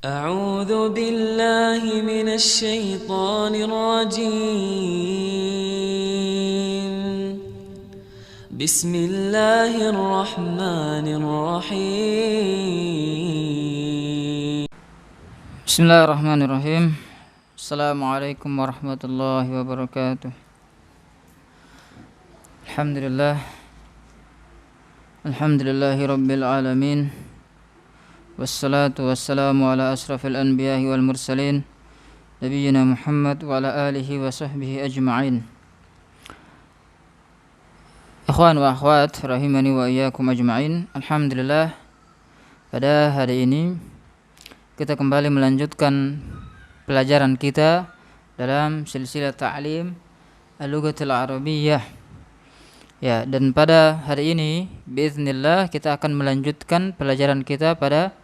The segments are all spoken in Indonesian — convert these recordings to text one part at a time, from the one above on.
أعوذ بالله من الشيطان الرجيم. بسم الله الرحمن الرحيم. بسم الله الرحمن الرحيم. السلام عليكم ورحمة الله وبركاته. الحمد لله رب العالمين، والصلاة والسلام على أشرف الأنبياء والمرسلين نبينا محمد وعلى آله وصحبه أجمعين. Ikhwan wa akhwat rahimani wa iyyakum ajma'in. Alhamdulillah, pada hari ini kita kembali melanjutkan pelajaran kita dalam silsilah ta'lim al-lughatil arabiyyah. Ya, dan pada hari ini biiznillah kita akan melanjutkan pelajaran kita pada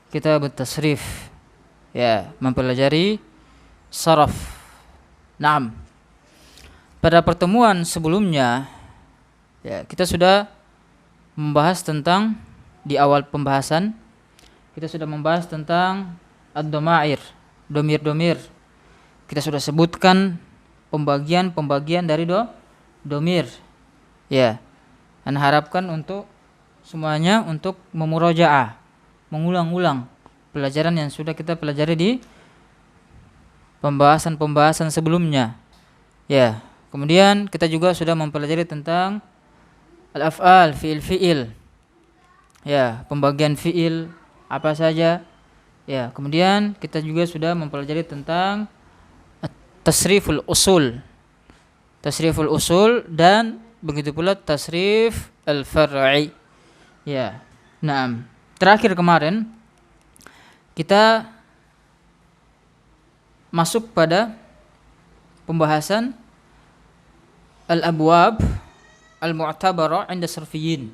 kitab at-tasrif. Ya, mempelajari saraf. Naam. Pada pertemuan sebelumnya ya, kita sudah membahas tentang, di awal pembahasan kita sudah membahas tentang ad-dhamair, domir-domir. Kita sudah sebutkan pembagian dari domir. Ya, Anda harapkan untuk semuanya untuk memurajaah, mengulang-ulang pelajaran yang sudah kita pelajari di pembahasan sebelumnya. Ya, kemudian kita juga sudah mempelajari tentang al-af'al, fi'il. Ya, pembagian fi'il apa saja. Ya, kemudian kita juga sudah mempelajari tentang tasriful usul. Tasriful usul dan begitu pula tasrif al-far'i. Ya. Naam. Terakhir kemarin kita masuk pada pembahasan al-abwab al-mu'tabara 'inda sarfiyyin.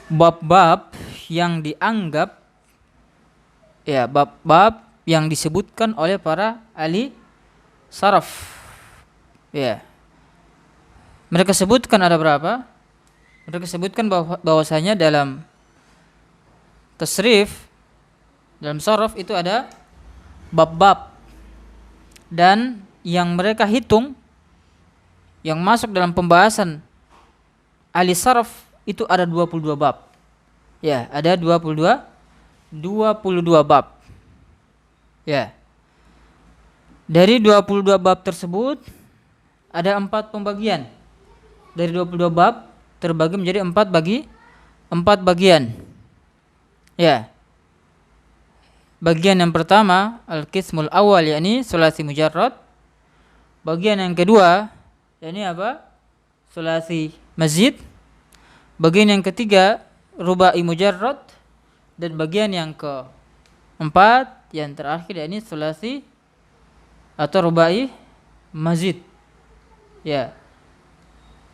Bab-bab yang dianggap, ya, bab-bab yang disebutkan oleh para ahli saraf. Ya. Mereka sebutkan ada berapa? Mereka sebutkan bahwasanya dalam tasrif, dalam saraf itu ada bab-bab, dan yang mereka hitung yang masuk dalam pembahasan ahli saraf itu ada 22 bab. Ya, ada 22 bab. Ya. Dari 22 bab tersebut ada 4 pembagian. Dari 22 bab terbagi menjadi 4 bagian. Ya. Bagian yang pertama al-qismul awal, yakni sulasi mujarrad. Bagian yang kedua yakni apa? Sulasi mazid. Bagian yang ketiga rubai mujarrad, dan bagian yang keempat yang terakhir yakni sulasi atau rubai mazid. Ya.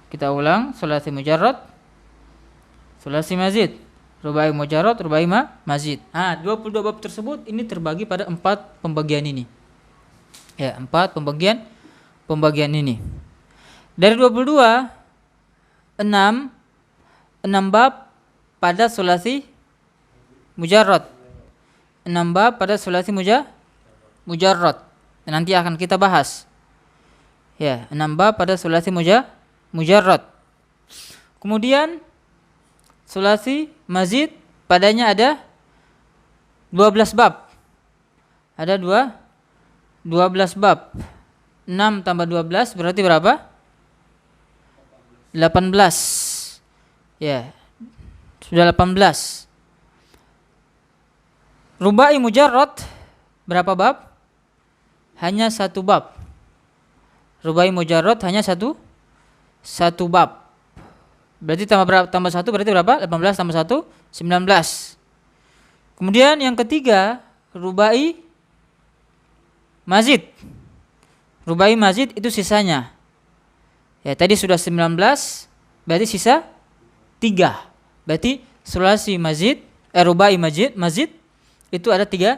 Kita ulang, sulasi mujarrad, sulasi mazid, rubai mujarrad, rubai mazid. 22 bab tersebut ini terbagi pada 4 pembagian ini. Ya, 4 pembagian ini. Dari 22, 6 bab pada sulasi mujarrad. 6 bab pada sulasi mujarrad. Nanti akan kita bahas. Ya, 6 bab pada sulasi mujarrad. Kemudian sulasi mazid padanya ada 12 bab. Ada 12 bab. 6 tambah 12 berarti berapa? 18. Ya. Sudah 18. Rubai mujarrad berapa bab? Hanya 1 bab. Rubai mujarrad hanya satu bab. Berarti tambah 1 berarti berapa? 18 tambah 1 19. Kemudian yang ketiga rubai mazid. Rubai mazid itu sisanya. Ya, tadi sudah 19, berarti sisa 3. Berarti sulasi mazid, rubai mazid itu ada 3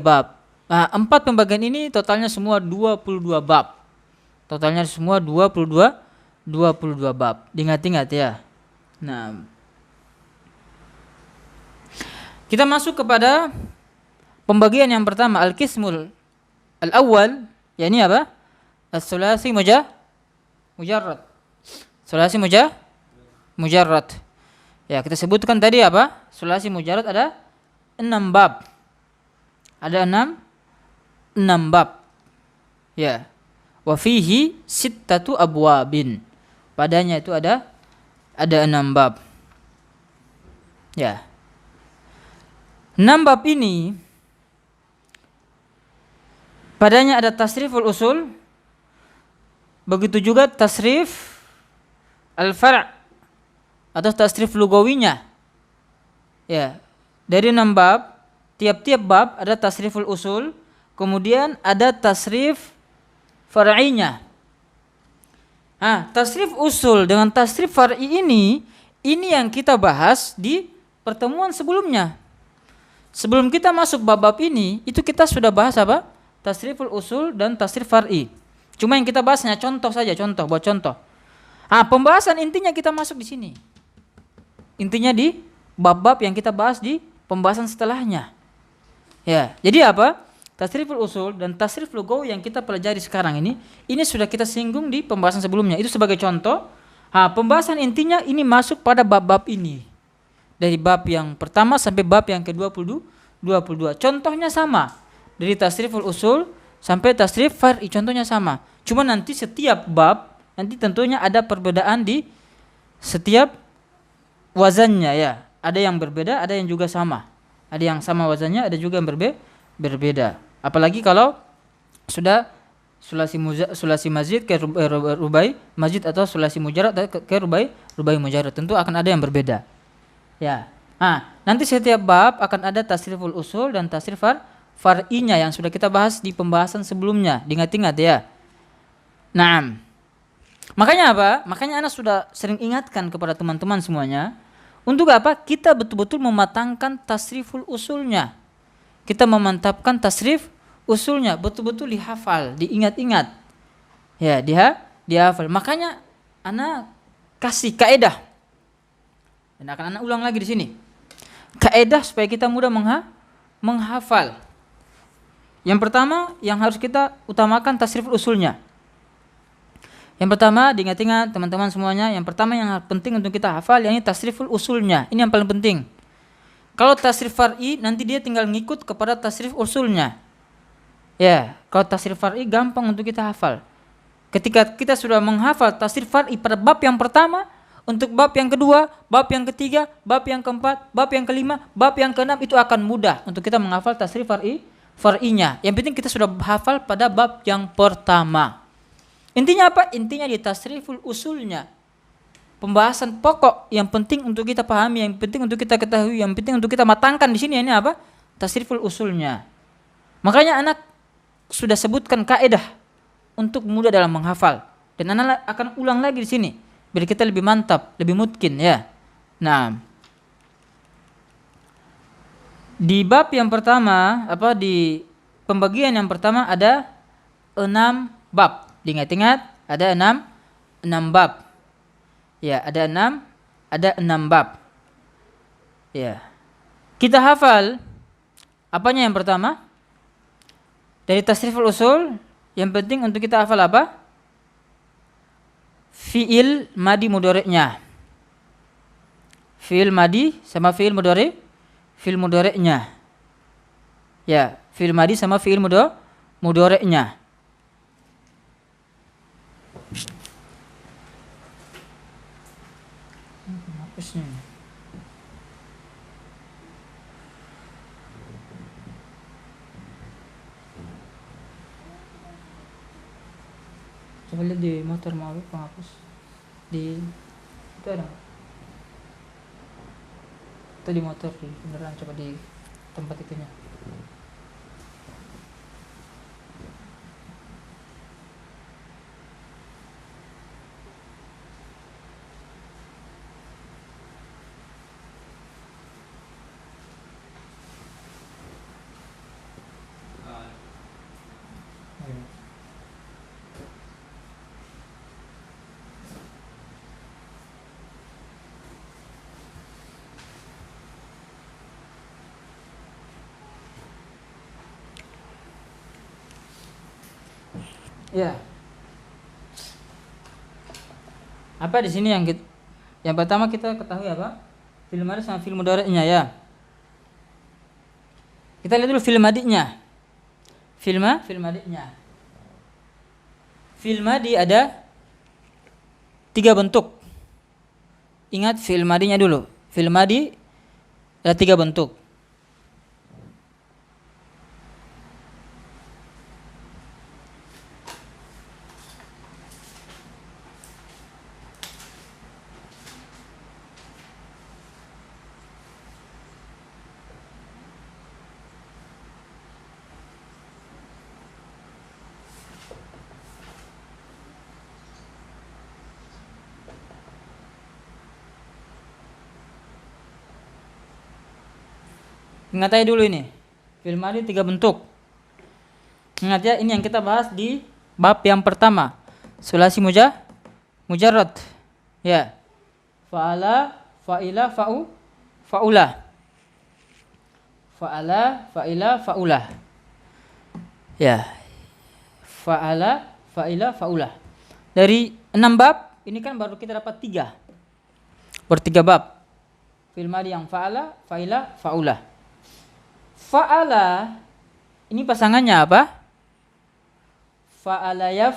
bab. 4 pembagian ini totalnya semua 22 bab. Totalnya semua 22 bab. Diingat-ingat ya. Nah, Kita masuk kepada pembagian yang pertama, al-qismul al-awwal, yakni apa? As-sulasi mujarrad. Sulasi mujarrad. Ya, kita sebutkan tadi apa? Sulasi mujarrad ada 6 bab. Ada 6 bab. Ya. Wa fihi sittatu abwabin. Padanya itu ada 6 bab. Ya. 6 bab ini padanya ada tasriful usul, begitu juga tasrif al-far' atau tasrif lugawinya. Ya, dari 6 bab, tiap-tiap bab ada tasriful usul, kemudian ada tasrif far'inya. Tasrif usul dengan tasrif far'i ini yang kita bahas di pertemuan sebelumnya. Sebelum kita masuk bab-bab ini, itu kita sudah bahas apa? Tasriful usul dan tasrif far'i. Cuma yang kita bahasnya contoh saja, buat contoh. Pembahasan intinya kita masuk di sini. Intinya di bab-bab yang kita bahas di pembahasan setelahnya. Ya, jadi apa? Tasriful usul dan tasrif lugawi yang kita pelajari sekarang ini sudah kita singgung di pembahasan sebelumnya. Itu sebagai contoh. Pembahasan intinya ini masuk pada bab-bab ini. Dari bab yang pertama sampai bab yang ke-22. Contohnya sama. Dari tasriful usul sampai tasrif far'i contohnya sama. Cuma nanti setiap bab nanti tentunya ada perbedaan di setiap wazannya ya. Ada yang berbeda, ada yang juga sama. Ada yang sama wazannya, ada juga yang berbeda. Apalagi kalau sudah sulasi mazid ke rubai mazid atau sulasi mujarrad ke rubai mujarrad, tentu akan ada yang berbeda. Ya. Nanti setiap bab akan ada tasriful usul dan tasrif far'inya yang sudah kita bahas di pembahasan sebelumnya. Diingat-ingat ya. Naam. Makanya apa? Makanya Ana sudah sering ingatkan kepada teman-teman semuanya, untuk apa? Kita betul-betul mematangkan tasriful usulnya. Kita memantapkan tasrif usulnya, betul-betul dihafal, diingat-ingat. Ya, dihafal. Makanya Ana kasih kaedah. Dan akan Ana ulang lagi di sini. Kaedah supaya kita mudah menghafal. Yang pertama yang harus kita utamakan tasrif usulnya. Yang pertama diingat-ingat teman-teman semuanya, yang pertama yang penting untuk kita hafal yakni tasriful usulnya. Ini yang paling penting. Kalau tasrif far'i nanti dia tinggal ngikut kepada tasrif usulnya. Ya, kalau tasrif far'i gampang untuk kita hafal. Ketika kita sudah menghafal tasrif far'i pada bab yang pertama, untuk bab yang kedua, bab yang ketiga, bab yang keempat, bab yang kelima, bab yang keenam itu akan mudah untuk kita menghafal tasrif far'inya. Yang penting kita sudah hafal pada bab yang pertama. Intinya apa? Intinya di tasriful usulnya. Pembahasan pokok yang penting untuk kita pahami, yang penting untuk kita ketahui, yang penting untuk kita matangkan di sini ini apa? Tasriful usulnya. Makanya anak sudah sebutkan kaedah untuk mudah dalam menghafal. Dan anak akan ulang lagi di sini biar kita lebih mantap, lebih mungkin ya. Nah, di bab yang pertama, di pembagian yang pertama ada 6 bab. Diingat-ingat ada 6 bab. Ya, ada 6 bab. Ya. Kita hafal apanya yang pertama? Dari tasriful usul, yang penting untuk kita hafal apa? Fi'il madi mudhari'nya. Fi'il madi sama fi'il mudhari', fi'il mudhari'nya. Ya, fi'il madi sama fi'il mudhari'nya. Coba lihat di motor mau penghapus di itu ada itu di motor di beneran, coba di tempat itunya. Ya. Apa di sini yang pertama kita ketahui apa? Fi'il madhi sama fi'il mudhari'nya ya. Kita lihat dulu fi'il madhinya. Fi'il madhinya. Fi'il madhi ada 3 bentuk. Ingat fi'il madhinya dulu. Fi'il madhi ada 3 bentuk. Ingat aja dulu ini. Fi'il madhi 3 bentuk. Ingat ya, ini yang kita bahas di bab yang pertama. Sulasi mujarrad. Ya. Fa'ala, fa'ila, fa'ula. Fa'ala, fa'ila, fa'ula. Ya. Fa'ala, fa'ila, fa'ula. Dari 6 bab, ini kan baru kita dapat 3. Bertiga bab. Fi'il madhi yang fa'ala, fa'ila, fa'ula. Fa'ala ini pasangannya apa? Fa'ala ya.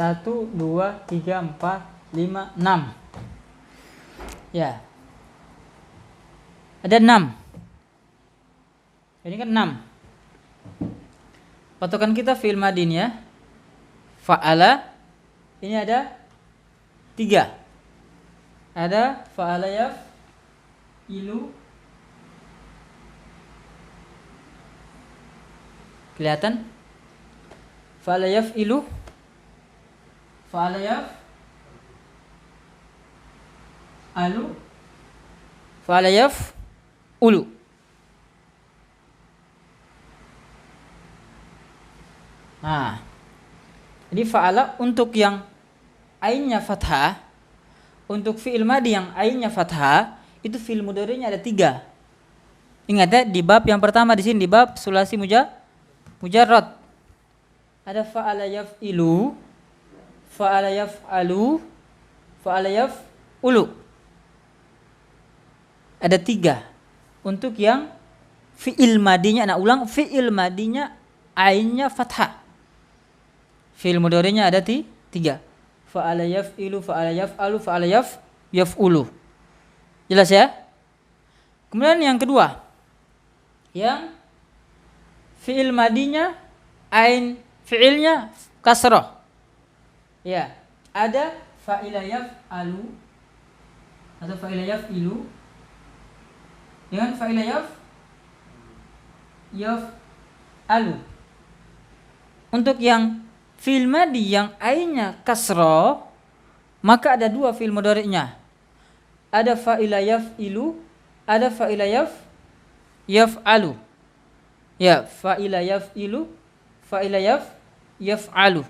1, 2, 3, 4, 5, 6. Ya. Ada 6. Ini kan 6. Patokan kita fi'il madhi ya. Fa'ala ini ada 3. Ada fa'ala ilu. Kelihatan? Fa'ala ilu. Fa'ala alu. Fa'ala ulu. Nah, jadi fa'ala untuk yang ainnya fathah, untuk fi'il madhi yang ainnya fathah, itu fi'il mudhari'nya ada 3. Ingat ya, di bab yang pertama di sini, di bab sulasi mujarrad. Ada fa'ala yaf'ilu, fa'ala yaf'alu, fa'ala yaf'ulu. Ada 3. Untuk yang fi'il madhinya, anak ulang, fi'il madhinya ainnya fathah. Fi'il mudhari'nya ada 3. Fa'ala yaf'ilu, fa'ala yaf'alu, fa'ala yaf'ulu. Jelas ya? Kemudian yang kedua, yang fi'il madhinya ain fi'ilnya kasrah. Ya, ada fa'ila yaf'alu atau fa'ila yaf'ilu dengan fa'ila yaf'alu. Untuk yang fi'il madhi yang ainnya kasroh, maka ada dua fi'il mudhari'nya. Ada fa'ila yaf'ilu, ada fa'ila yaf'alu. Ya, fa'ila yaf'ilu, fa'ila yaf'alu.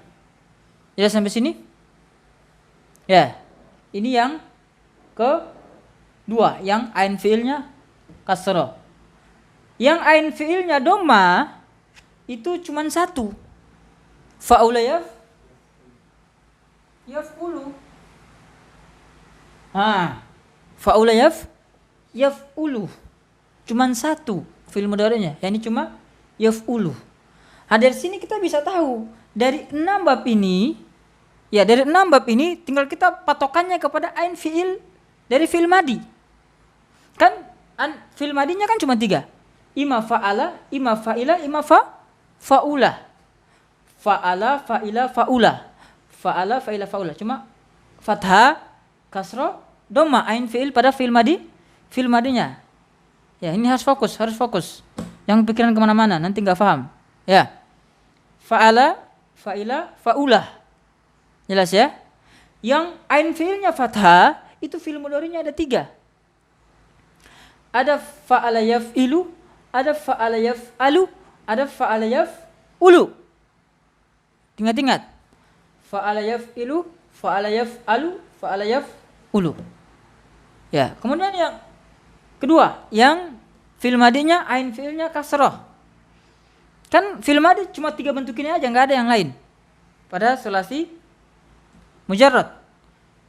Jelas sampai sini? Ya. Ini yang kedua, yang ain fi'ilnya kasroh. Yang ain fi'ilnya dhamma itu cuma satu. Fa'ula yaf'ulu. Fa'ula yaf'ulu. Cuman satu fi'il mudhari'nya, yakni cuma yaf'ulu. Dari sini kita bisa tahu dari 6 bab ini, ya dari 6 bab ini tinggal kita patokannya kepada ain fi'il dari fi'il madhi. Kan fi'il madhinya kan cuma 3. Ima fa'ala, ima fa'ila, ima fa'ula. Fa'ala, fa'ila, fa'ula. Fa'ala, fa'ila, fa'ula. Cuma fathah, kasroh, dhamma ain fi'il pada fi'il madhi, fi'il madhinya. Ya, ini harus fokus. Yang pikiran kemana-mana, nanti nggak paham. Ya, fa'ala, fa'ila, fa'ula. Jelas ya? Yang ain fi'ilnya fathah, itu fi'il mudhari'nya ada 3. Ada fa'ala yaf'ilu, ada fa'ala yaf'alu, ada fa'ala yaf'ulu. Ingat-ingat. Fa'ala yaf'ilu, fa'ala yaf'alu, fa'ala yaf'ulu. Ya, kemudian yang kedua, yang fi'il madhinya ain fi'ilnya kasroh. Kan fi'il madhi cuma 3 bentuk ini aja, enggak ada yang lain. Pada sulasi mujarrad.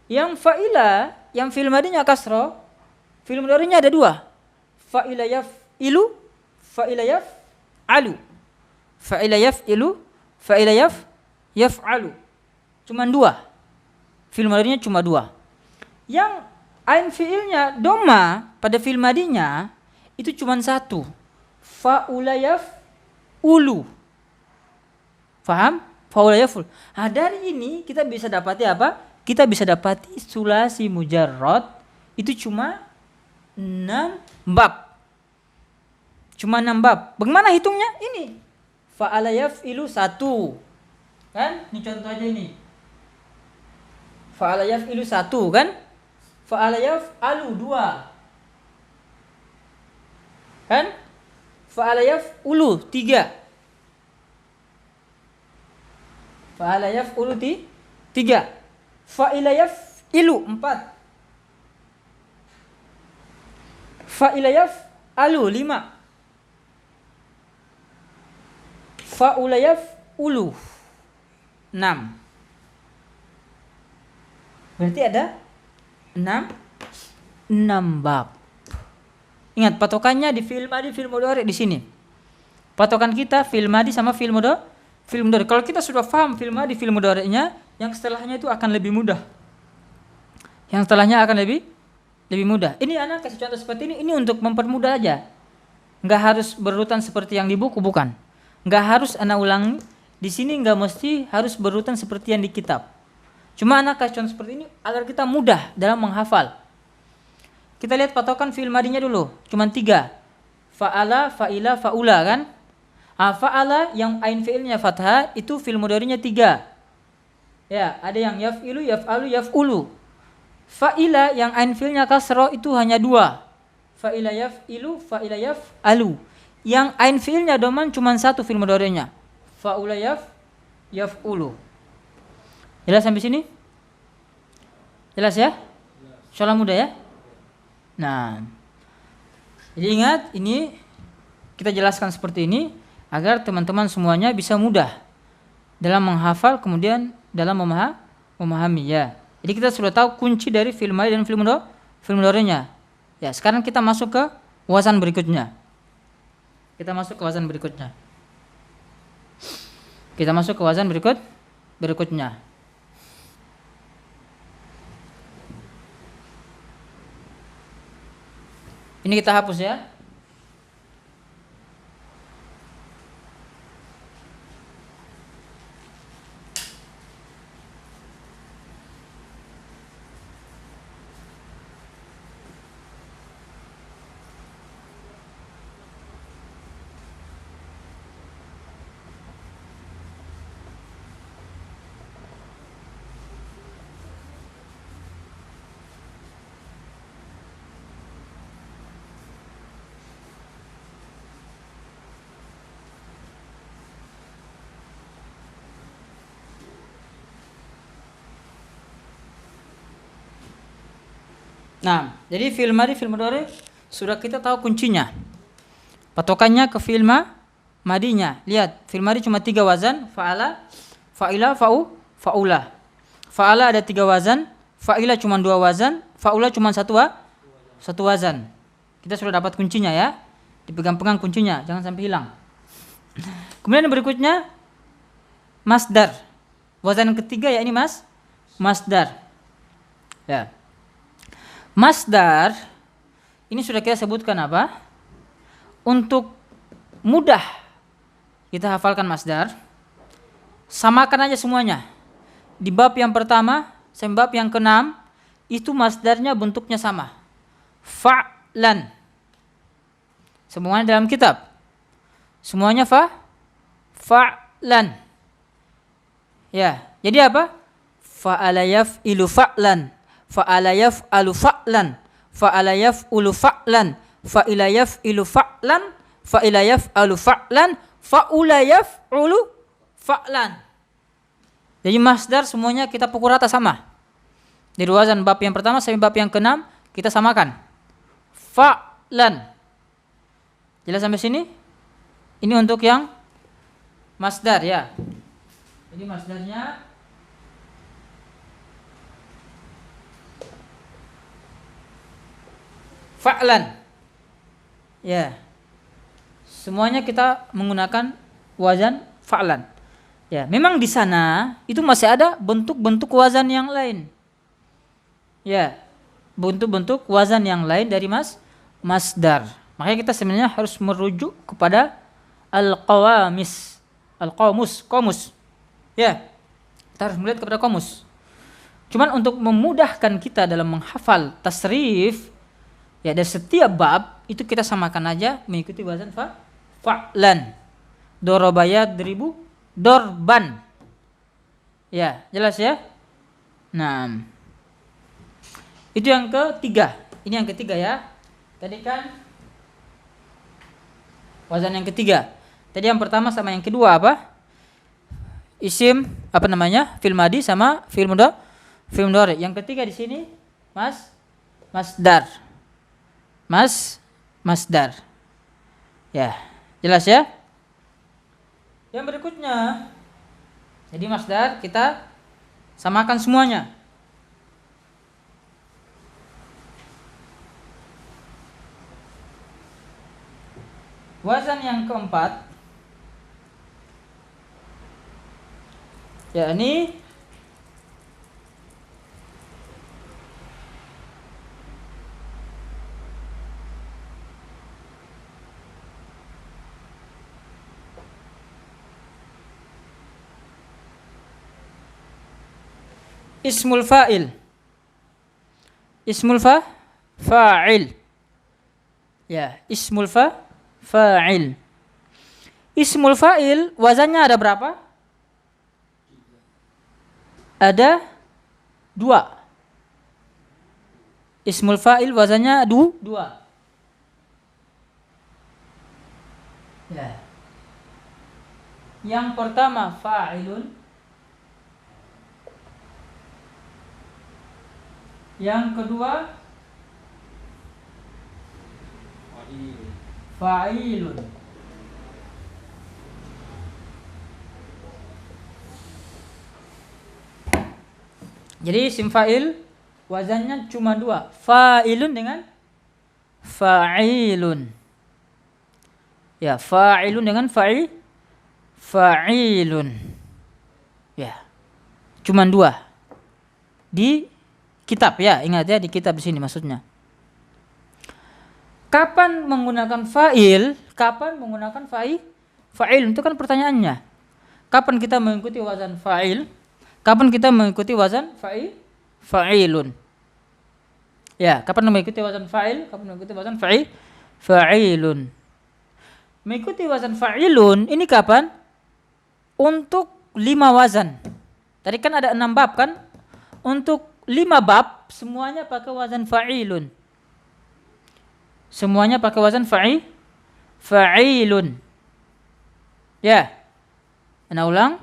Yang fa'ila, yang fi'il madhinya kasroh, fi'il mudhari'nya ada 2. Fa'ila yaf'ilu, fa'ila yaf'alu. Fa'ila yaf'ilu, fa'ila yaf'alu. Cuma 2. Fi'il mudhari'nya cuma 2. Yang ain fi'ilnya dhamma pada fi'il madhinya itu cuma 1. Fa'ula yaf'ulu. Faham? Fa'ula yaf'ul. Dari ini kita bisa dapati apa? Kita bisa dapati sulasi mujarrad itu cuma 6 bab. Cuma 6 bab. Bagaimana hitungnya? Ini. Fa'ala yaf'ilu 1. Kan? Ini contoh aja ini. Fa'ala yaf'ilu 1 kan? Fa'ala yaf'alu 2. Kan? Fa'ala yaf'ulu 3. Fa'ala yaf'ulu 3. Fa'ila yaf'ilu 4. Fa'ila yaf'alu 5. Fa'ula yaf'ulu 6. Berarti ada 6 bab. Ingat patokannya di fi'il madhi, fi'il mudhari di sini. Patokan kita fi'il madhi sama fi'il mudhari. Kalau kita sudah paham fi'il madhi, fi'il mudhari'nya, yang setelahnya itu akan lebih mudah. Lebih mudah. Ini anak kasih contoh seperti ini untuk mempermudah aja. Enggak harus berurutan seperti yang di buku, bukan. Enggak harus anak ulangi. Di sini enggak mesti harus berurutan seperti yang di kitab. Cuma anak kasih contoh seperti ini agar kita mudah dalam menghafal. Kita lihat patokan fi'il madhinya dulu. Cuma 3. Fa'ala, fa'ila, fa'ula kan? Fa'ala yang ain fi'ilnya fathah itu fi'il mudhari'nya 3. Ya, ada yang yaf'ilu, yaf'alu, yaf'ulu. Fa'ila yang ain fi'ilnya kasroh itu hanya 2. Fa'ila yaf'ilu, fa'ila yaf'alu. Yang ain fi'ilnya dhamma cuma 1 fi'il mudhari'nya. Fa'ula yaf'ulu. Jelas sampai sini? Jelas ya? Insyaallah mudah ya? Nah, jadi ingat ini kita jelaskan seperti ini agar teman-teman semuanya bisa mudah dalam menghafal kemudian dalam memahami ya. Jadi kita sudah tahu kunci dari fi'il madhi dan fi'il mudhari'nya. Ya, sekarang kita masuk ke wazan berikutnya. Berikutnya. Ini kita hapus ya. Nah, jadi fi'il madhi, fi'il mudhari sudah kita tahu kuncinya. Patokannya ke fi'il madinya. Lihat, fi'il madhi cuma 3 wazan, fa'ala, fa'ila, fa'ula. Fa'ala ada 3 wazan, fa'ila cuma 2 wazan, fa'ula cuma 1 wazan. Kita sudah dapat kuncinya ya. Dipegang-pegang kuncinya, jangan sampai hilang. Kemudian yang berikutnya masdar. Wazan yang ketiga ya ini masdar. Ya. Masdar ini sudah kita sebutkan apa? Untuk mudah kita hafalkan masdar, samakan aja semuanya. Di bab yang pertama sampai bab yang ke-6 itu masdarnya bentuknya sama. Fa'lan. Semuanya dalam kitab. Semuanya fa'lan. Ya, jadi apa? Fa'ala yaf'ilu fa'lan, fa'ala yaf'alu fa'lan, fa'ala yaf'ulu fa'lan, fa'ila yaf'ilu fa'lan, fa'ila yaf'alu fa'lan, fa'ula yaf'ulu fa'lan. Jadi masdar semuanya kita pukul rata sama. Dari wazan bab yang pertama sampai bab yang ke-6 kita samakan. Fa'lan. Jelas sampai sini? Ini untuk yang masdar ya. Jadi masdarnya fa'lan. Ya. Semuanya kita menggunakan wazan fa'lan. Ya, memang di sana itu masih ada bentuk-bentuk wazan yang lain. Ya. Bentuk-bentuk wazan yang lain dari masdar. Makanya kita sebenarnya harus merujuk kepada qamus. Ya. Kita harus melihat kepada qamus. Cuman untuk memudahkan kita dalam menghafal tasrif, ya dari setiap bab itu kita samakan aja mengikuti wazan fa'lan. Daraba yadribu dorban. Ya, jelas ya? Nah. Itu yang ketiga. Ini yang ketiga ya. Tadi kan wazan yang ketiga. Tadi yang pertama sama yang kedua apa? Isim apa namanya? Fi'il madhi sama fi'il mudhari. Yang ketiga di sini masdar. Masdar. Ya, jelas ya? Yang berikutnya. Jadi masdar kita samakan semuanya. Wazan yang keempat yakni ismul fa'il. Fa'il. Ya, ismul fa'il. Ismul fa'il wazannya ada berapa? Ada 2. Ismul fa'il wazannya 2. Ya. Yang pertama fa'ilun. Yang kedua fa'ilun. Jadi isim fa'il wazannya cuma 2. Fa'ilun dengan fa'ilun. Ya, fa'ilun dengan fa'ilun. Ya. Cuma 2. Di kitab ya, ingat ya di kitab di sini maksudnya. Kapan menggunakan fa'il? Kapan menggunakan fa'il? Itu kan pertanyaannya. Kapan kita mengikuti wazan fa'il? Kapan kita mengikuti wazan fa'ilun? Ya, kapan mengikuti wazan fa'il? Kapan mengikuti wazan fa'ilun? Mengikuti wazan fa'ilun ini kapan? Untuk 5 wazan. Tadi kan ada 6 bab kan? Untuk 5 bab semuanya pakai wazan fa'ilun. Semuanya pakai wazan fa'ilun. Ya. Ana ulang.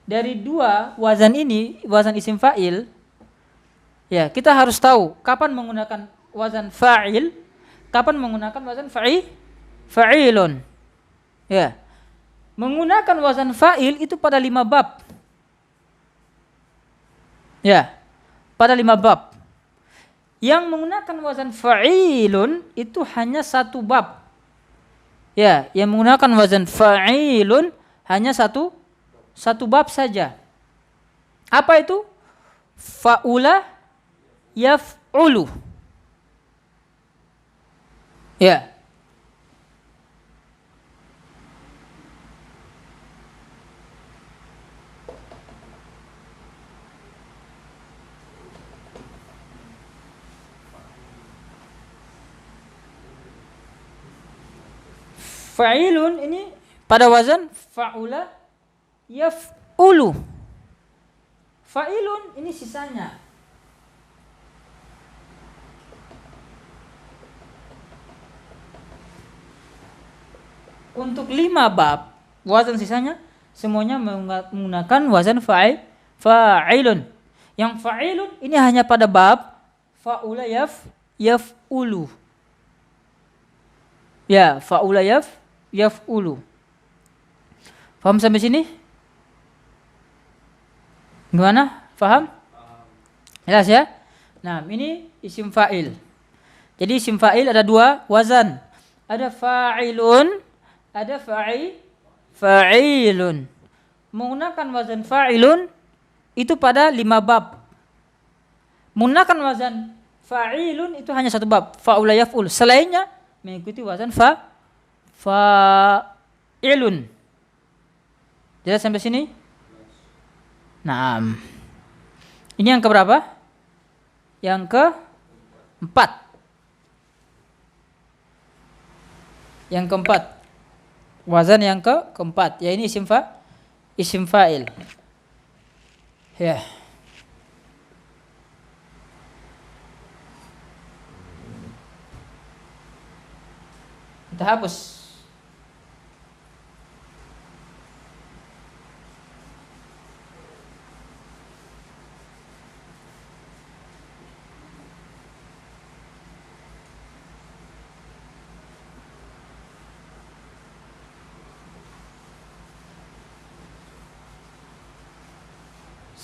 Dari 2 wazan ini, wazan isim fa'il, Ya, kita harus tahu kapan menggunakan wazan fa'il, kapan menggunakan wazan fa'ilun. Ya. Menggunakan wazan fa'il itu pada 5 bab. Ya. Pada 5 bab. Yang menggunakan wazan fa'ilun itu hanya 1 bab. Ya, yang menggunakan wazan fa'ilun hanya satu bab saja. Apa itu? Fa'ula yaf'ulu. Ya. Fa'ilun ini pada wazan fa'ula yaf'ulu. Fa'ilun ini sisanya. Untuk 5 bab wazan sisanya semuanya menggunakan wazan fa'ilun. Yang fa'ilun ini hanya pada bab fa'ula yaf'ulu. Ya, fa'ula yaf'ulu. Paham sampai sini? Gimana? Paham? Jelas ya? Nah, ini isim fa'il. Jadi isim fa'il ada 2 wazan. Ada fa'ilun, ada fa'ilun. Menggunakan wazan fa'ilun itu pada 5 bab. Menggunakan wazan fa'ilun itu hanya 1 bab, fa'ula yaf'ul. Selainnya mengikuti wazan fa'ilun. Jelas sampai sini? Nah, ini yang keberapa? Yang keempat. Yang keempat. Wazan yang keempat. Ya, ini isim fa'il. Ya. Kita hapus.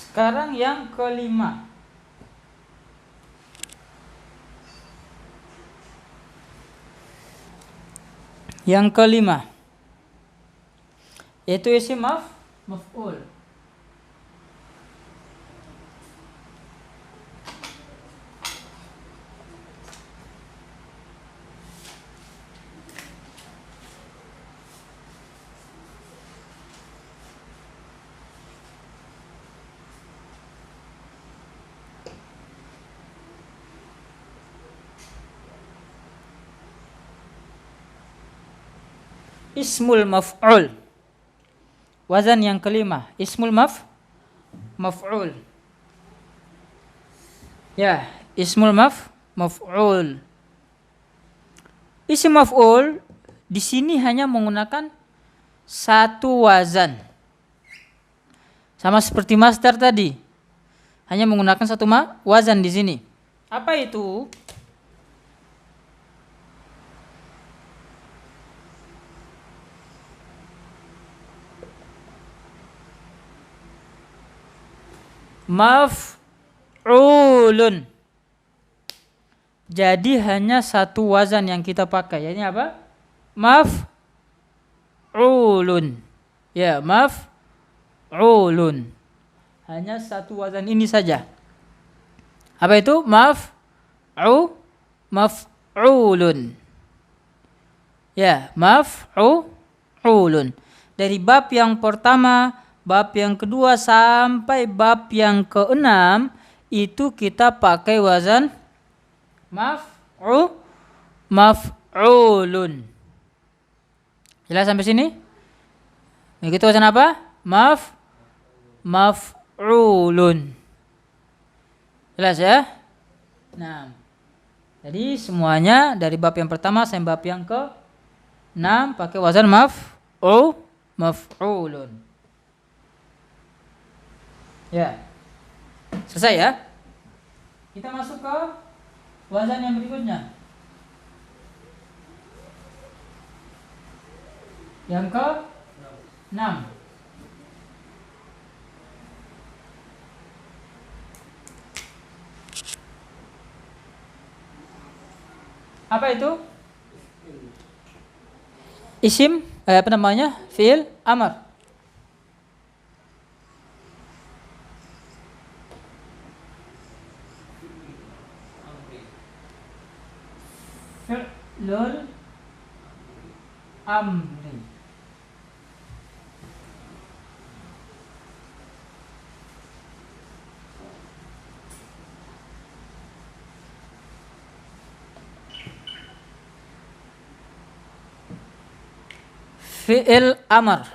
Sekarang yang kelima. Yang kelima yaitu isim maf'ul. Ismul maf'ul. Wazan yang kelima, ismul maf'ul. Ya, ismul maf'ul. Isim maf'ul di sini hanya menggunakan 1 wazan. Sama seperti masdar tadi. Hanya menggunakan 1 wazan di sini. Apa itu? Maf'ulun. Jadi hanya 1 wazan yang kita pakai. Ini apa? Maf'ulun. Ya, maf'ulun. Hanya 1 wazan ini saja. Apa itu? Maf'ulun. Ya, maf'ulun. Dari bab yang pertama, bab yang kedua sampai bab yang keenam itu kita pakai wazan maf'ulun. Jelas sampai sini? Itu wazan apa? Maf'ulun. Jelas ya? Nah, jadi semuanya dari bab yang pertama sampai bab yang ke-6 pakai wazan maf'ulun. Ya. Selesai ya? Kita masuk ke wazan yang berikutnya. Yang ke 6. Apa itu? Isim, apa namanya? Fi'il amr. Fi'lul amri. Fi'il amr.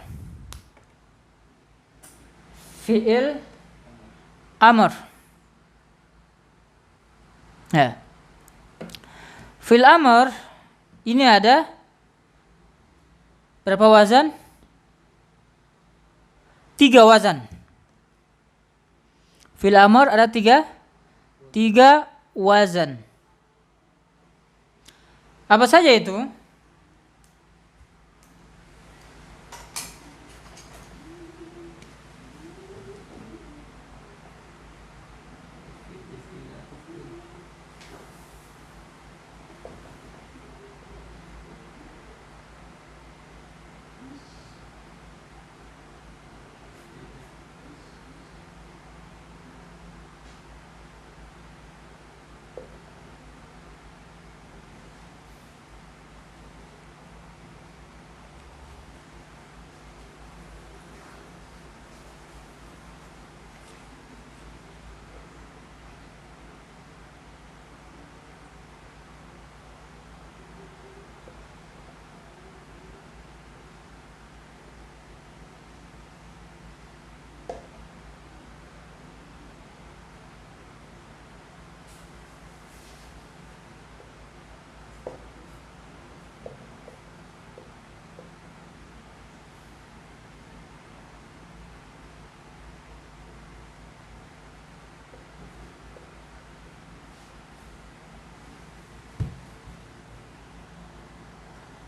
Fi'il amr. Ya. Fi'il amr ini ada berapa wazan? 3 wazan. Fi'il amr ada 3 wazan. Apa saja itu?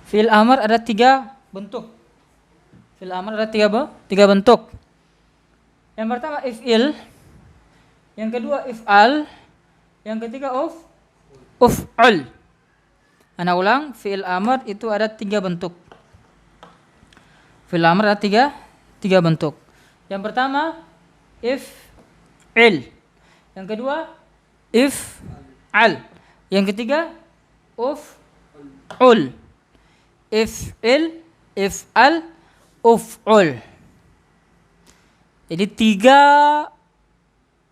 Fi'il amr ada 3 bentuk. Fi'il amr ada 3 bentuk. Yang pertama if'il, yang kedua if'al, yang ketiga uf'ul. Ana ulang, fi'il amr itu ada 3 bentuk. Fi'il amr ada 3 bentuk. Yang pertama if'il, yang kedua if'al, yang ketiga uf'ul. If'il, if'al, uf'ul. Jadi 3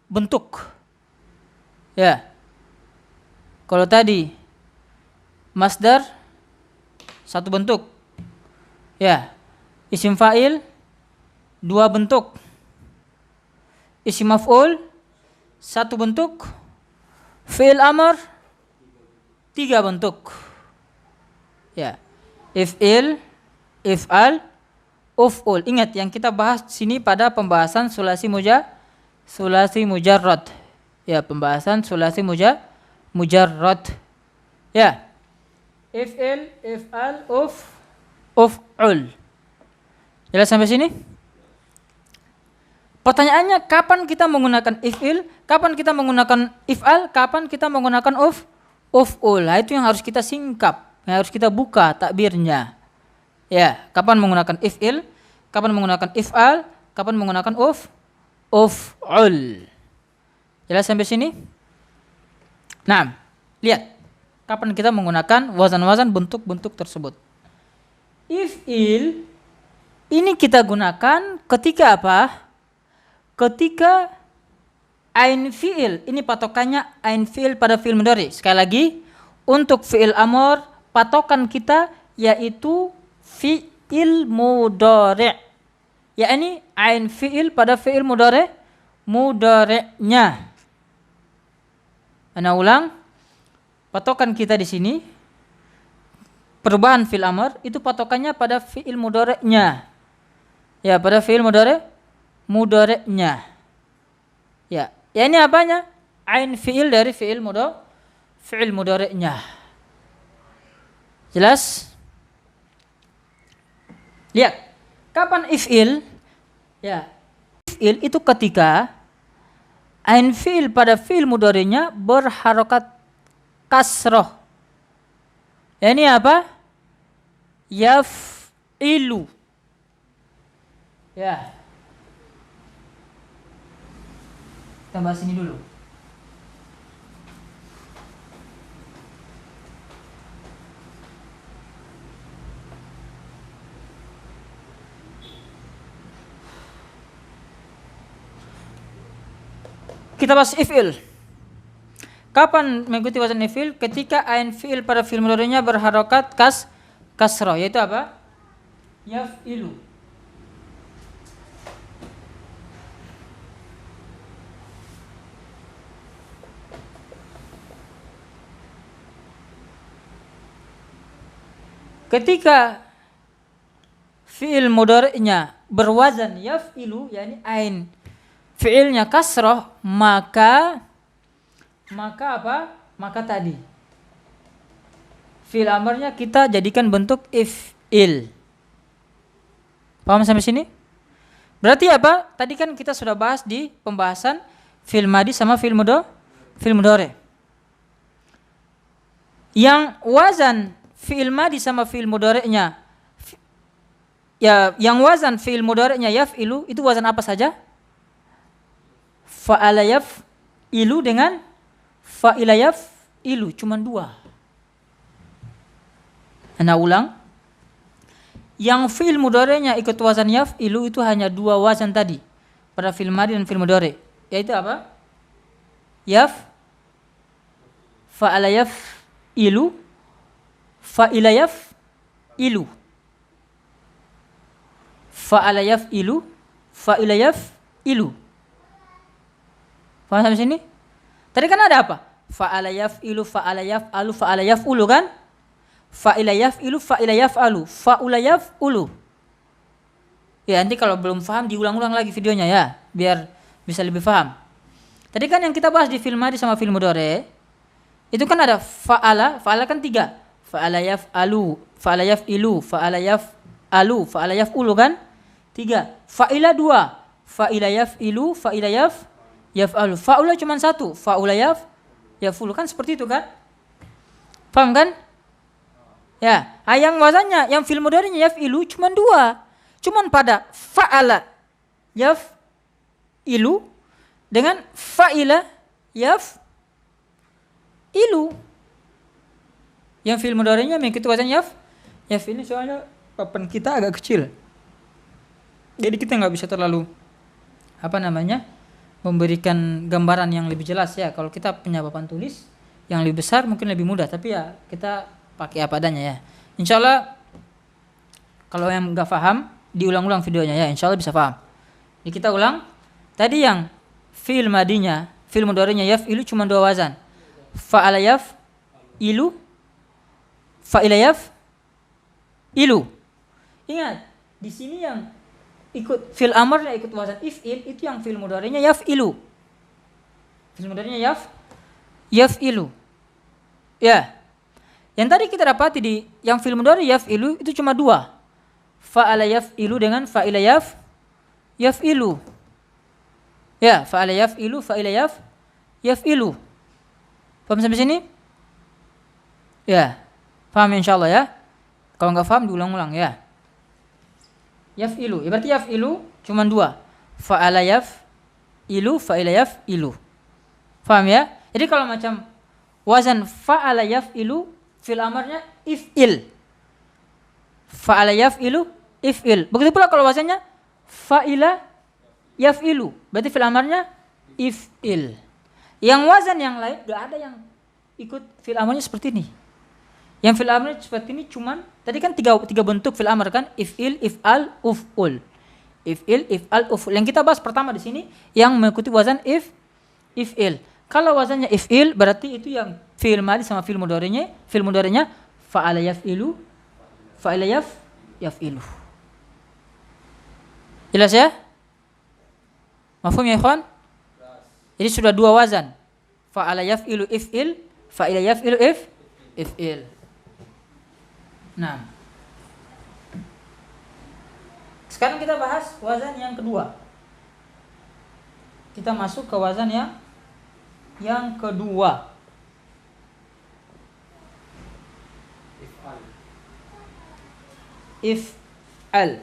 bentuk. Ya. Kalau tadi masdar 1 bentuk. Ya. Isim fa'il 2 bentuk. Isim maf'ul 1 bentuk. Fi'il amr 3 bentuk. Ya. If'il, if'al, uf'ul. Ingat yang kita bahas sini pada pembahasan sulasi mujarrad. Ya, pembahasan sulasi mujarrad. Ya. If'il, if'al, uf'ul. Jelas sampai sini? Pertanyaannya, kapan kita menggunakan if'il, kapan kita menggunakan if'al, kapan kita menggunakan uf'ul. Nah, itu yang harus kita singkap. Yang harus kita buka takbirnya. Ya, kapan menggunakan if'il, kapan menggunakan if'al, kapan menggunakan uf'ul. Jelas sampai sini? Nah, lihat. Kapan kita menggunakan wazan-wazan bentuk-bentuk tersebut. If'il ini kita gunakan ketika apa? Ketika ain fi'il. Ini patokannya ain fi'il pada fi'il mudhari. Sekali lagi, untuk fi'il amr patokan kita yaitu fi'il mudhari'. Yakni ain fi'il pada fi'il mudhari'nya. Ana ulang. Patokan kita di sini perubahan fi'il amr itu patokannya pada fi'il mudhari'nya. Ya, pada fi'il mudhari'nya. Ya, ini apanya? ain fi'il dari fi'il mudhari'nya. Jelas? Lihat, kapan if'il? Ya, if'il itu ketika ain fi'il pada fi'il mudhari'nya berharokat kasroh. Ini apa? Yaf'ilu. Ya. Kita bahas ini dulu. Kita bahas if'il. Kapan mengikuti wazan if'il? Ketika ain fi'il pada fi'il mudhari'nya berharokat kasroh, yaitu apa? Yaf'ilu. Ketika fi'il mudhari'nya berwazan yaf'ilu, yakni ain fi'ilnya kasroh, maka apa? Maka tadi fi'il amarnya kita jadikan bentuk if'il. Paham sampai sini? Berarti apa? Tadi kan kita sudah bahas di pembahasan fi'il madi sama fi'il mudhari'. Yang wazan fi'il madi sama fi'il mudhari'nya, ya, yang wazan fi'il mudhari'nya yaf'ilu, itu wazan apa saja? Fa'ala yaf'ilu dengan fa'ila yaf'ilu, cuman 2. Ana ulang. Yang fi'il mudhari'nya ikut wazan yaf'ilu itu hanya 2 wazan tadi pada fi'il madi dan fi'il mudhari', yaitu apa? Fa'ala yaf'ilu, fa'ila yaf'ilu. Fa'ala yaf'ilu, fa'ila yaf'ilu. Paham sampai sini? Tadi kan ada apa? Fa'ala yaf'ilu, fa'ala yaf'alu, fa'ala yaf'ulu kan? Fa'ila yaf'ilu, fa'ila yaf'alu, fa'ula yaf'ulu. Ya, nanti kalau belum paham diulang-ulang lagi videonya ya, biar bisa lebih paham. Tadi kan yang kita bahas di fi'il madi sama fi'il mudhari', itu kan ada fa'ala kan 3. Fa'ala yaf'alu, fa'ala yaf'ilu, fa'ala yaf'alu, fa'ala yaf'ulu kan? 3. Fa'ila 2. Fa'ila yaf'ilu, fa'ila yaf'alu. Fa'ula cuma 1. Fa'ula yaf'ulu kan seperti itu kan? Paham kan? Ya, yang wazannya, yang fi'il mudhari'nya yaf'ilu cuma 2. Cuman pada fa'ala yaf'ilu dengan fa'ila yaf'ilu. Yang fi'il mudhari'nya mengikuti wazan yaf'il, soalnya papan kita agak kecil. Jadi kita nggak bisa terlalu memberikan gambaran yang lebih jelas ya. Kalau kita punya papan tulis yang lebih besar mungkin lebih mudah, tapi ya kita pakai apa adanya ya. Insya Allah kalau yang nggak paham diulang-ulang videonya ya, insya Allah bisa paham. Jadi kita ulang. Tadi yang fi'il madinya, fi'il mudhari'nya yaf'ilu cuma 2 wazan. Fa'ala yaf'ilu, fa'ila yaf'ilu. Ingat, di sini yang ikut fi'il amarnya ikut wazan if'il, itu yang fi'il mudhari'nya yaf'ilu. Fi'il mudhari'nya yaf'ilu. Ya. Yang tadi kita dapati di yang fi'il mudhari' yaf'ilu itu cuma 2. Fa'ala yaf'ilu dengan fa'ila yaf'ilu. Ya, fa'ala yaf'ilu, fa'ila yaf'ilu. Paham sampai sini? Ya. Paham insyaallah ya. Kalau enggak paham diulang-ulang ya. Yaf'ilu, ya berarti yaf'ilu cuma 2. Fa'ala yaf'ilu, fa'ila yaf'ilu. Paham ya? Jadi kalau macam wazan fa'ala yaf'ilu, fi'il amarnya if'il. Fa'ala yaf'ilu, if'il. Begitu pula kalau wazannya fa'ila yaf'ilu, berarti fi'il amarnya if'il. Yang wazan yang lain gak ada yang ikut fi'il amarnya seperti ini. Yang fi'il amarnya seperti ini cuman tadi kan tiga bentuk fi'il amar kan, if'il, if'al, uf'ul. If'il, if'al, uf'ul. Yang kita bahas pertama di sini yang mengikuti wazan if'il. Kalau wazannya if'il berarti itu yang fi'il madi sama fi'il mudhari'nya, fa'ala yaf'ilu, fa'ila yaf'ilu. Jelas ya? Mafhum ya ikhwan? Jadi sudah 2 wazan. Fa'ala yaf'ilu if'il, fa'ila yaf'ilu if'il. Nah, sekarang kita bahas wazan yang kedua. Kita masuk ke wazan yang kedua. If'al.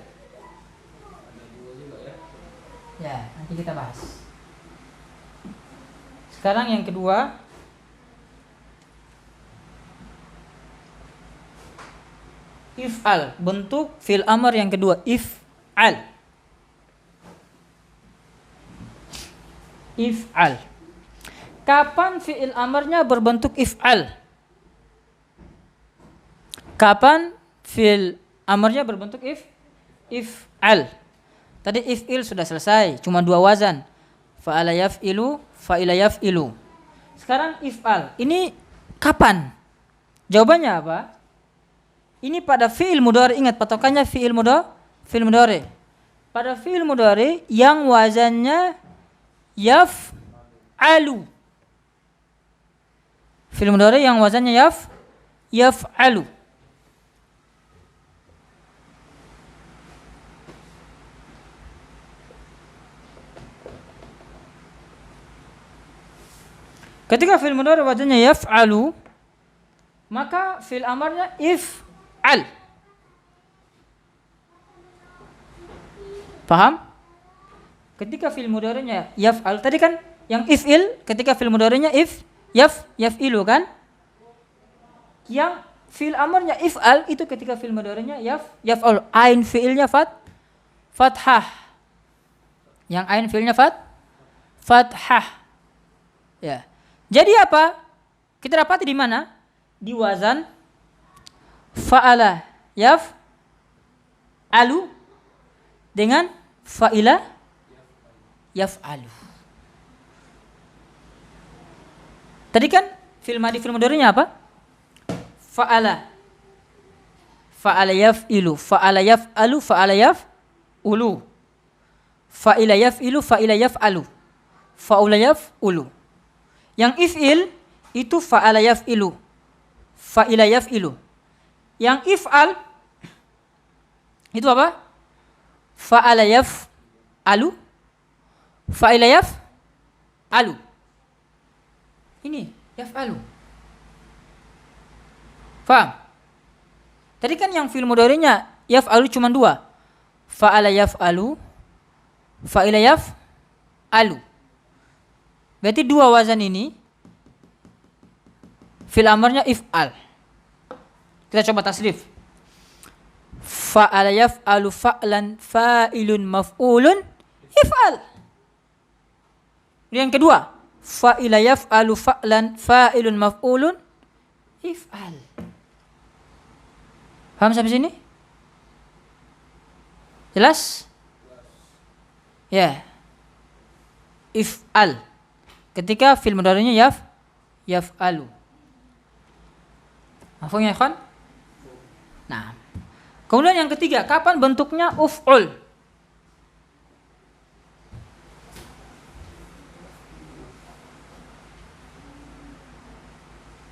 Ya, nanti kita bahas. Sekarang yang kedua, if'al, bentuk fi'il amr yang kedua, if'al. If'al. Kapan fi'il amrnya berbentuk if'al? Kapan fi'il amrnya berbentuk if'al? Tadi if'il sudah selesai, cuma 2 wazan. Fa'ala yaf'ilu, fa'ila yaf'ilu. Sekarang if'al. Ini kapan? Jawabannya apa? Ini pada fi'il mudhari. Ingat patokannya fi'il mudhari. Pada fi'il mudhari yang wazannya yaf'alu. Fi'il mudhari yang wazannya yaf'alu. Ketika fi'il mudhari wazannya yaf'alu, maka fi'il amarnya if'al. Paham? Ketika fi'il mudhari'nya yaf'al, tadi kan yang if'il, ketika fi'il mudhari'nya yaf'ilu kan? Yang fi'il amarnya if'al itu ketika fi'il mudhari'nya yaf'al. Ain fi'ilnya fathah. Yang ain fi'ilnya fathah. Ya. Jadi apa? Kita dapati di mana? Di wazan fa'ala yaf'alu dengan fa'ila yaf'alu. Tadi kan fi'il madhi fi'il mudhari'nya apa? Fa'ala. Fa'ala yaf'ilu, fa'ala yaf'alu, fa'ala yaf'ulu. Fa'ila yaf'ilu, fa'ila yaf'alu. Fa'ula yaf'ulu. Yang if'il itu fa'ala yaf'ilu, fa'ila yaf'ilu. Yang if'al itu apa? Fa'ala yaf'alu, fa'ila yaf'alu. Ini yaf'alu. Faham? Tadi kan yang fi'il mudhari'nya yaf'alu cuma 2. Fa'ala yaf'alu, fa'ila yaf'alu. Berarti 2 wazan ini fi'il amarnya if'al. Kita coba tasrif. Fa'ala yaf'alu fa'lan fa'ilun maf'ulun if'al. Yang kedua, fa'ila yaf'alu fa'lan fa'ilun maf'ulun if'al. Paham sampai sini? Jelas? Ya. If'al. Ketika fi'il mudhari'nya yaf'alu. Mafhum ya, ikhwan? Nah. Kemudian yang ketiga, kapan bentuknya uf'ul?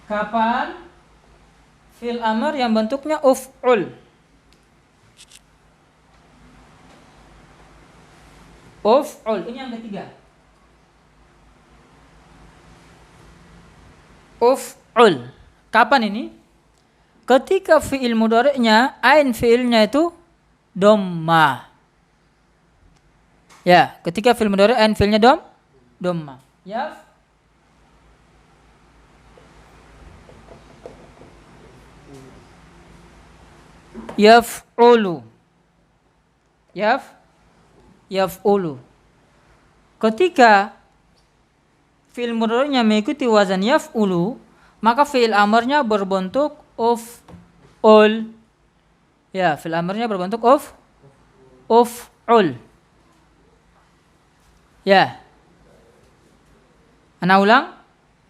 Kapan fi'il amr yang bentuknya uf'ul? Uf'ul, ini yang ketiga. Uf'ul. Kapan ini? Ketika fi'il mudhari'nya ain fi'ilnya itu dhammah. Ya, ketika fi'il mudhari' ain fi'ilnya dhammah. Yaf'ulu. Yaf'ulu. Ketika fi'il mudhari'nya mengikuti wazan yaf'ulu, maka fi'il amarnya berbentuk uf'ul. Ya, fi'il amarnya berbentuk uf'ul. Ya. Ana ulang.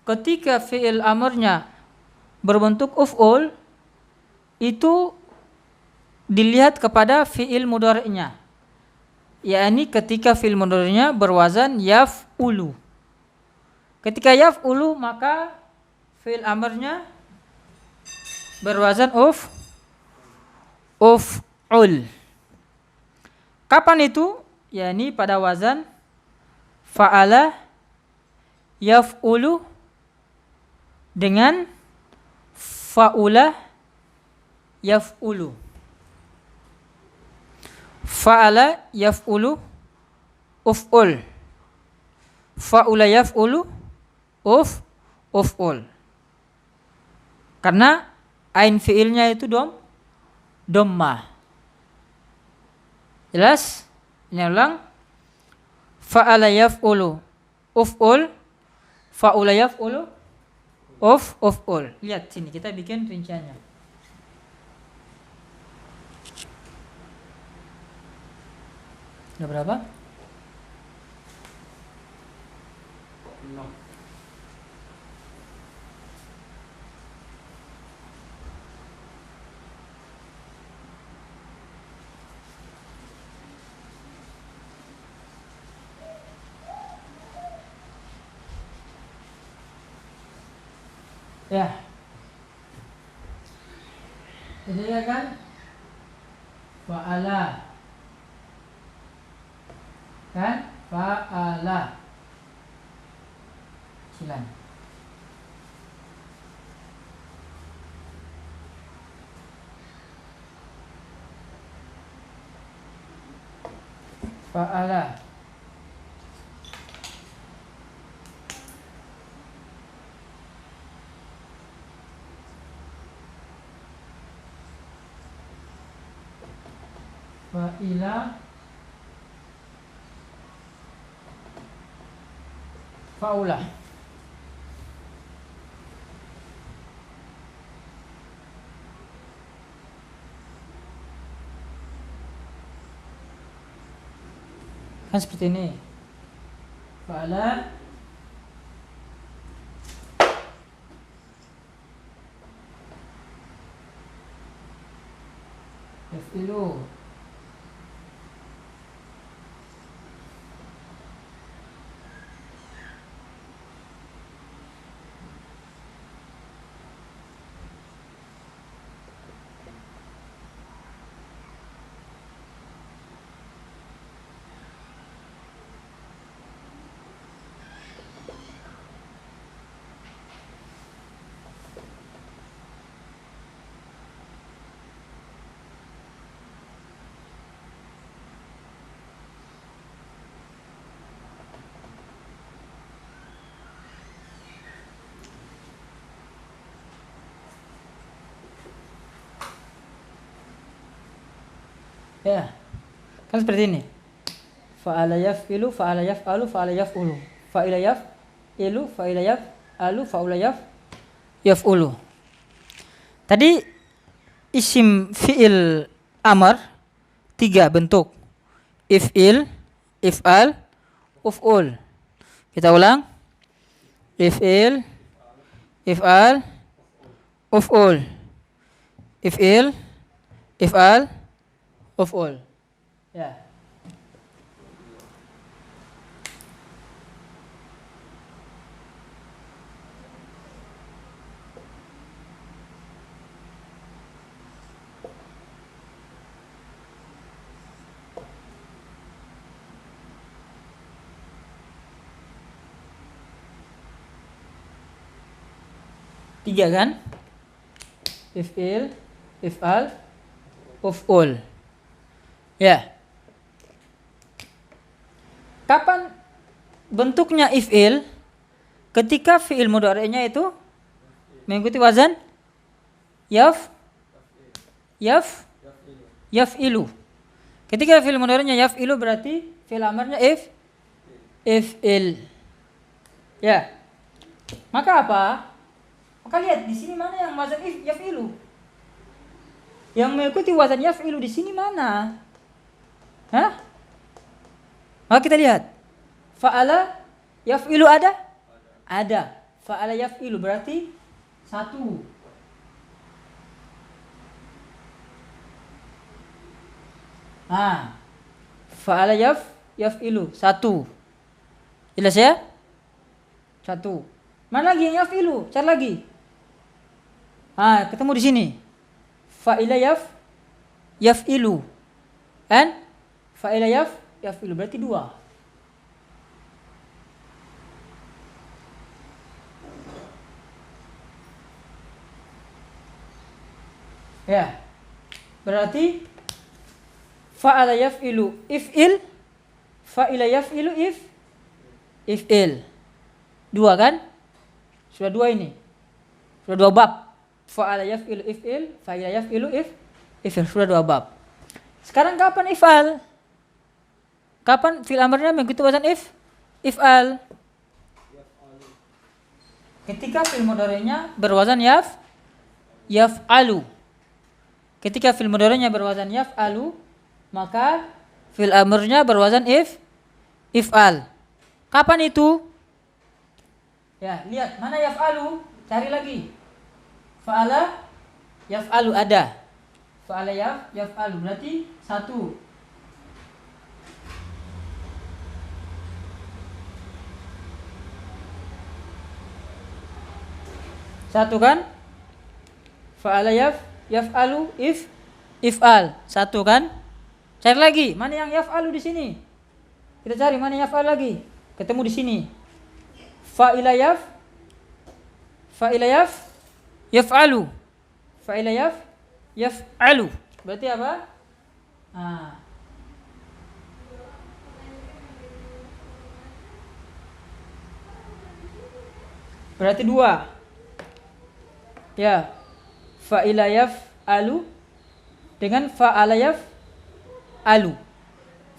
Ketika fi'il amarnya berbentuk uf'ul, itu dilihat kepada fi'il mudhari'nya. yakni ketika fi'il mudhari'nya berwazan yaf'ulu. Ketika yaf'ulu maka fi'il amarnya berwazan uf'ul. Kapan itu? Yani pada wazan fa'ala yaf'ulu dengan fa'ula yaf'ulu. Fa'ala yaf'ulu uf'ul. Fa'ula yaf'ulu uf'ul. Karena ain fiilnya itu dhammah. Jelas? Ini ulang. Fa'ala yaf'ulu uf'ul. Fa'ula yaf'ulu uf'ul. Lihat sini, kita bikin rinciannya. Ada berapa? 6. Ya. Jadi ya kan? Fa'ala. Kan? Fa'ala. Silan. Fa'ala. Fa'ila. Fa'ula. Kan seperti ini. Fa'ala yaf'ilu. Ya. Kan seperti ini. Fa'ala yaf'ilu, fa'ala yaf'alu, fa'ala yaf'ulu. Fa'ila yaf'ilu, fa'ila yaf'alu, fa'ula yaf'ulu. Tadi isim fi'il amar 3 bentuk. If'il, if'al, uf'ul. Kita ulang. If'il, if'al, uf'ul. If'il, if'al, uf'ul. Ya. Tiga kan? If'il, if'al, uf'ul. Ya. Kapan bentuknya if'il? Ketika fi'il mudhari'nya itu mengikuti wazan yaf'ilu. Ketika fi'il mudhari'nya yaf'ilu berarti fi'il amarnya if'il. Ya. Maka apa? Maka lihat di sini mana yang wazan yaf'ilu. Yang mengikuti wazan yaf'ilu di sini mana? Hah? Maka kita lihat. Fa'ala yaf'ilu ada? Ada. Fa'ala yaf'ilu berarti 1. Fa'ala yaf'ilu 1. Jelas ya? Satu. Mana lagi yang yaf'ilu? Cari lagi. Ketemu di sini. Fa'ila yaf'ilu. And fa'ila yaf'ilu. Berarti 2. Ya. Berarti fa'ala yaf'ilu if'il, fa'ila yaf'ilu if'il. 2 kan? Sudah 2 ini. Sudah 2 bab. Fa'ala yaf'ilu if'il, fa'ila yaf'ilu if'il. Sudah 2 bab. Sekarang kapan if'al? Kapan fi'il amrnya mengikuti wazan if'al? Ketika fi'il mudhari'nya berwazan yaf'alu. Ketika fi'il mudhari'nya berwazan yaf'alu, maka fi'il amrnya berwazan if'al. Kapan itu? Ya, lihat mana yaf'alu, cari lagi. Fa'ala yaf'alu ada. Fa'ala yaf'alu berarti 1. Satu kan? Fa'ala yaf'alu if'al. 1 kan? Cari lagi, mana yang yaf'alu di sini? Kita cari mana yaf'al lagi. Ketemu di sini. Fa'ila yaf'alu. Fa'ila yaf'alu. Berarti apa? Berarti 2. Ya. Fa'ila yaf'alu dengan fa'ala yaf'alu.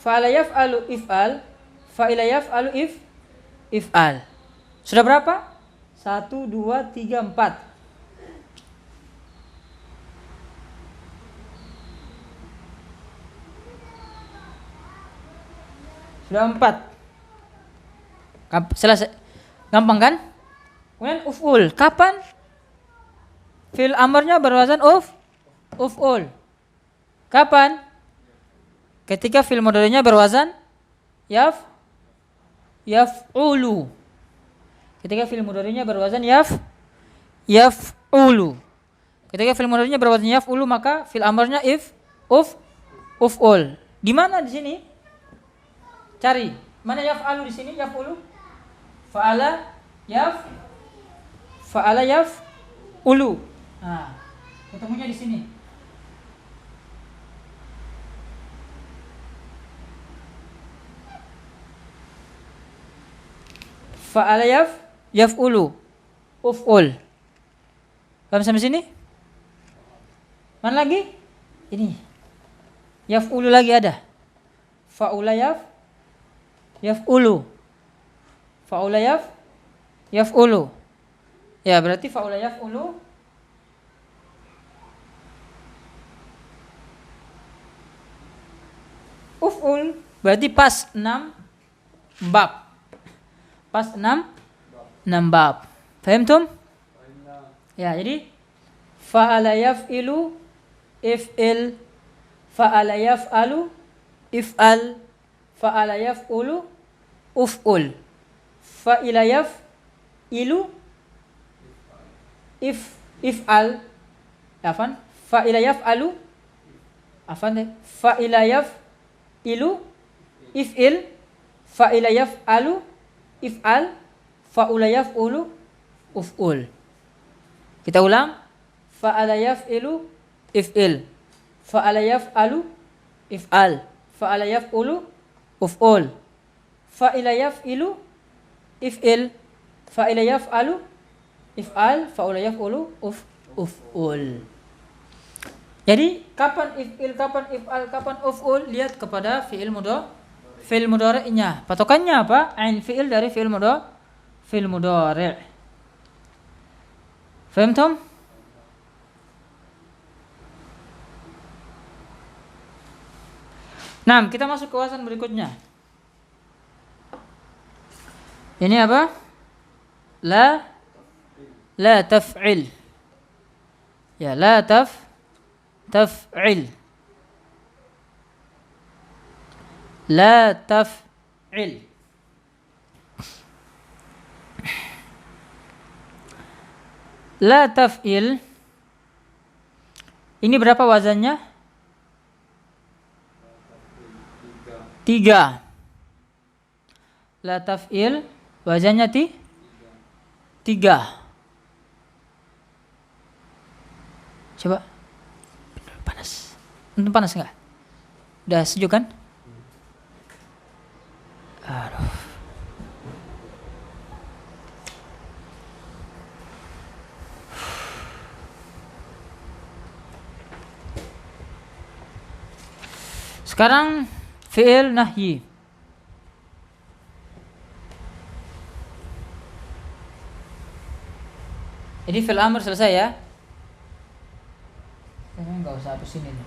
Fa'ala yaf'alu if'al, fa'ila yaf'alu if'al. Sudah berapa? 1, 2, 3, 4. Sudah 4. Selesai. Gampang kan? Kemudian uf'ul. Kapan fi'il amrnya berwazan uf'ul? Kapan? Ketika fi'il mudhari'nya berwazan yaf'ulu. Ketika fi'il mudhari'nya berwazan yaf'ulu. Ketika fi'il mudhari'nya berwazan yaf'ulu, maka fi'il amrnya uf'ul. Di mana di sini? Cari. Mana yaf'alu di sini? Yaf'ulu. Fa'ala yaf'ulu. Ketemunya di sini. Fa'ala yaf'ulu uf'ul. Paham sampai sini? Mana lagi? Ini. Yaf'ulu lagi ada. Fa'ula yaf'ulu. Fa'ula yaf'ulu. Ya, berarti fa'ula yaf'ulu uf'ul. Berarti pas 6 bab. Pas 6 bab. Paham tum? Ya, jadi fa'ala yaf'ilu if'il, fa'ala yaf'alu if'al, fa'ala yaf'ulu uf'ul, fa'ila yaf'ilu if'al, fa'ila yaf'alu fa'ila yaf'ilu if'il, fa'ila yaf'alu if'al, fa'ula yaf'ulu uf'ul. Kita ulang. Fa'ala yaf'ilu if'il, fa'ala yaf'alu if'al, fa'ala yaf'ulu uf'ul, fa'ila yaf'ilu if'il, fa'ila yaf'alu if'al, fa'ula yaf'ulu uf'ul. Jadi kapan if'il, kapan if'al, kapan uf'ul? Lihat kepada fi'il mudhari'nya. Patokannya apa? Ain fi'il dari fi'il mudhari'. Faham tum? Nah, kita masuk ke wazan berikutnya. Ini apa? La taf'il. Ya, la taf'il. La taf'il. La taf'il ini berapa wazannya? 3. La taf'il wazannya 3. Coba. Panas. Untung panas enggak? Udah sejuk kan? Aduh. Sekarang fi'il nahyi. Jadi fi'il amr selesai ya. Enggak usah hapusin ini.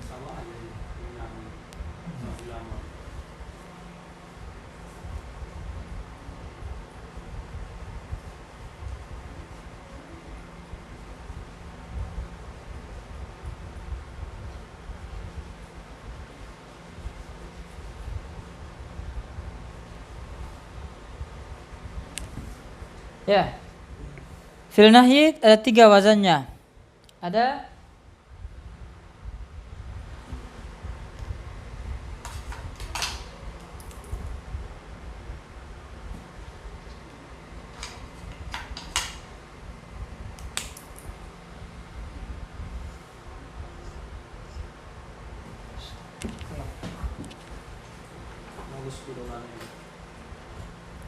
Ya. Fi'il nahyi ada 3 wazannya. Ada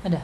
ada.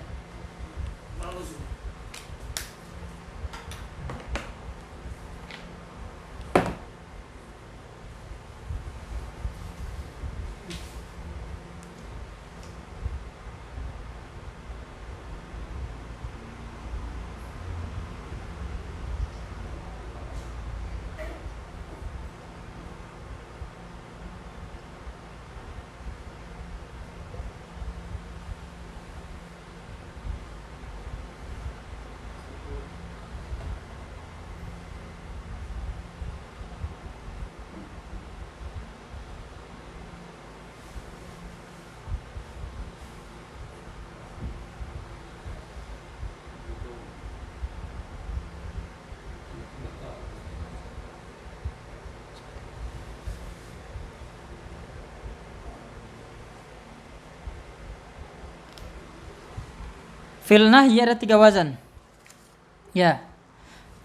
Fi'il nahyi ada 3 wazan. Ya.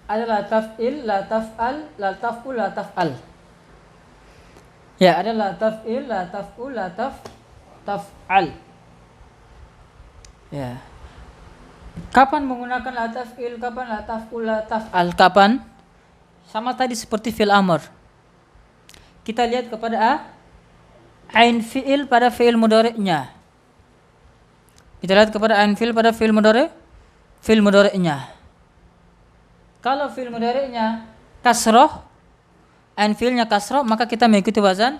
Ada la taf'il, la taf'al, la taf'ul, la taf'al. Ya, ada la taf'il, la taf'ul, la taf'al. Ya. Kapan menggunakan la taf'il, kapan la taf'ul, la taf'al? Kapan? Sama tadi seperti fi'il amr. Kita lihat kepada ain fi'il pada fi'il mudhari'nya. Kita lihat kepada ain fi'il pada fi'il mudhari'nya. Kalau fi'il mudhari'nya kasroh, ain fi'ilnya kasroh, maka kita mengikuti wazan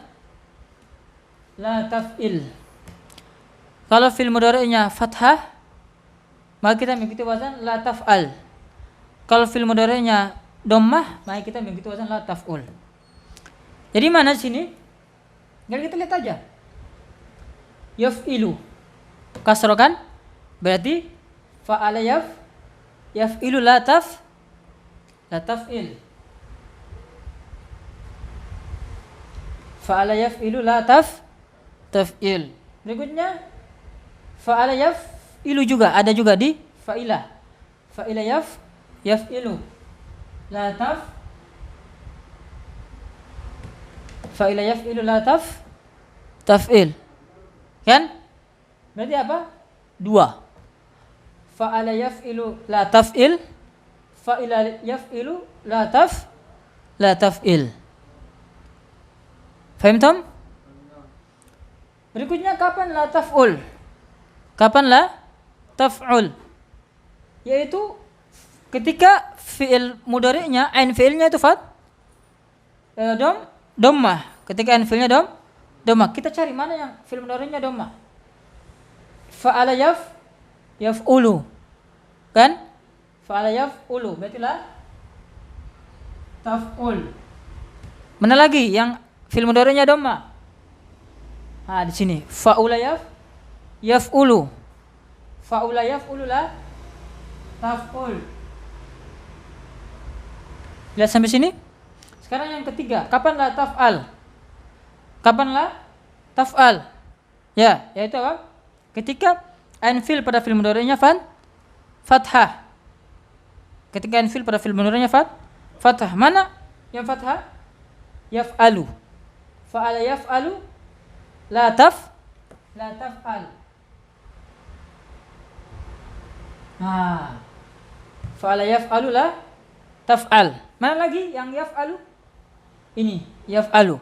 la taf'il. Kalau fi'il mudhari'nya fathah, maka kita mengikuti wazan la taf'al. Kalau fi'il mudhari'nya dhammah, maka kita mengikuti wazan la taf'ul. Jadi mana sini? Jadi kita lihat aja. Yaf'ilu. Kasroh kan? Berarti fa'ala yaf'ilu la taf'il. Fa'ala yaf'ilu la taf'il. Berikutnya fa'ala yaf'ilu juga ada juga di fa'ilah. Fa'ilah yaf'ilu la fa'ilah yaf'ilu la taf'il. Kan? Berarti apa? 2. Fa'ala yaf'ilu la taf'il, fa'ila yaf'ilu la taf'il. Fahimtum? Berikutnya kapan la taf'ul? Kapan la taf'ul? Yaitu ketika fi'il mudhari'nya, ain fi'ilnya itu dhammah. Ketika ain fi'ilnya dhammah. Kita cari mana yang fi'il mudhari'nya dhammah. Fa'ala yaf'ulu. Kan? Fa'ala yaf'ulu. Berarti la taf'ul. Mana lagi yang fi'il mudhari'nya dhammah? Di sini. Fa'ula yaf'ulu. Fa'ula yaf'ulu la taf'ul. Lihat sampai sini. Sekarang yang ketiga, kapan la taf'al? Kapan la taf'al? Ya, yaitu apa? Ketika ain fi'il pada fi'il mudhari'nya fathah. Ketika ain fi'il pada fi'il mudhari'nya fathah. Mana yang fathah? Yaf'alu. Fa'ala yaf'alu la taf'al. Nah, fa'ala yaf'alu la taf'al. Mana lagi yang yaf'alu? Ini, yaf'alu.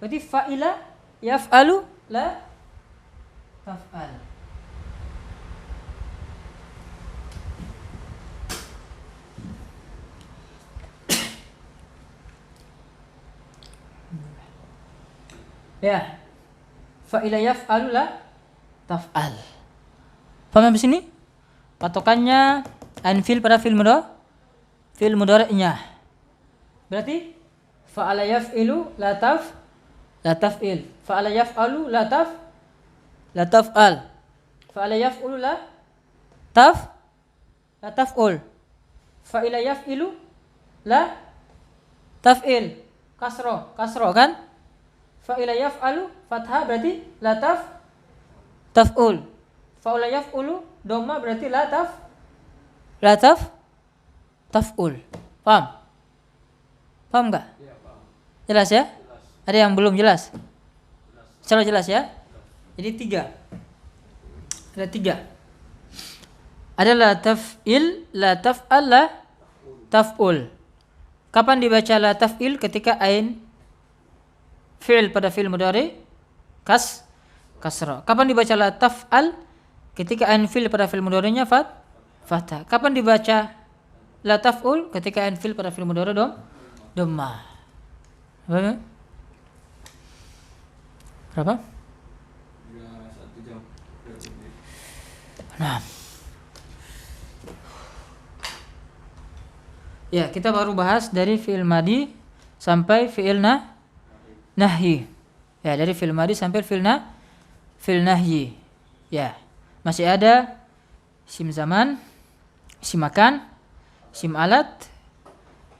Berarti fa'ila yaf'alu la taf'al. Ya. Fa'ila yaf'alu la taf'al. Paham di sini? Patokannya ain fi'il pada fi'il mudhari'nya. Berarti fa'ala yaf'ilu la taf'il. Fa'ala yaf'alu la taf'al. Fa'ala yaf'ulu la taf'ul. Fa'ila yaf'ilu la taf'il. Kasro kan? Fa'ila yaf'alu fathah berarti la taf'ul. Fa'ila yaf'ulu dhamma berarti la taf'ul. Paham? Paham enggak? Iya, paham. Jelas ya? Jelas. Ada yang belum jelas? Jelas. Insya jelas ya? Jadi 3. Ada 3. Ada la taf'il, la taf'al, la taf'ul. Kapan dibaca la taf'il? Ketika ain fi'il pada fi'il mudhari kasra. Kapan dibaca la taf'al? Ketika ain fi'il pada fi'il mudhari'nya fathah. Kapan dibaca la taf'ul? Ketika ain fi'il pada fi'il mudhari dhammah. Berapa? Sudah 1 jam. Nah. Ya, kita baru bahas dari fi'il madi sampai fi'il nahyi. Ya, dari fi'il madi sampai fi'il nahyi. Ya. Masih ada sim zaman, sim makan, sim alat.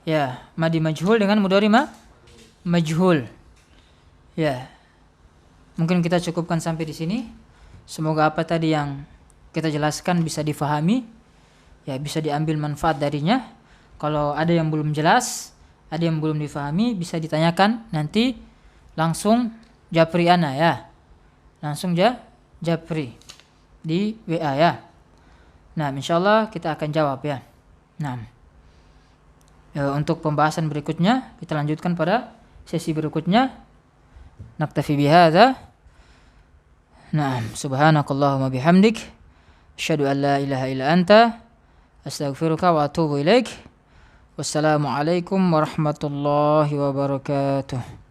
Ya, madi majhul dengan mudhari majhul. Ya. Mungkin kita cukupkan sampai di sini. Semoga apa tadi yang kita jelaskan bisa difahami. Ya, bisa diambil manfaat darinya. Kalau ada yang belum jelas, ada yang belum difahami, bisa ditanyakan nanti langsung japri ana ya. Langsung japri di WA ya. Nah, insyaallah kita akan jawab ya. Nah, untuk pembahasan berikutnya kita lanjutkan pada sesi berikutnya. Naktafi bihadza. Nah, subhanakallahumma bihamdik asyhadu an la ilaha illa anta astaghfiruka wa atubu ilaik. Wassalamualaikum warahmatullahi wabarakatuh.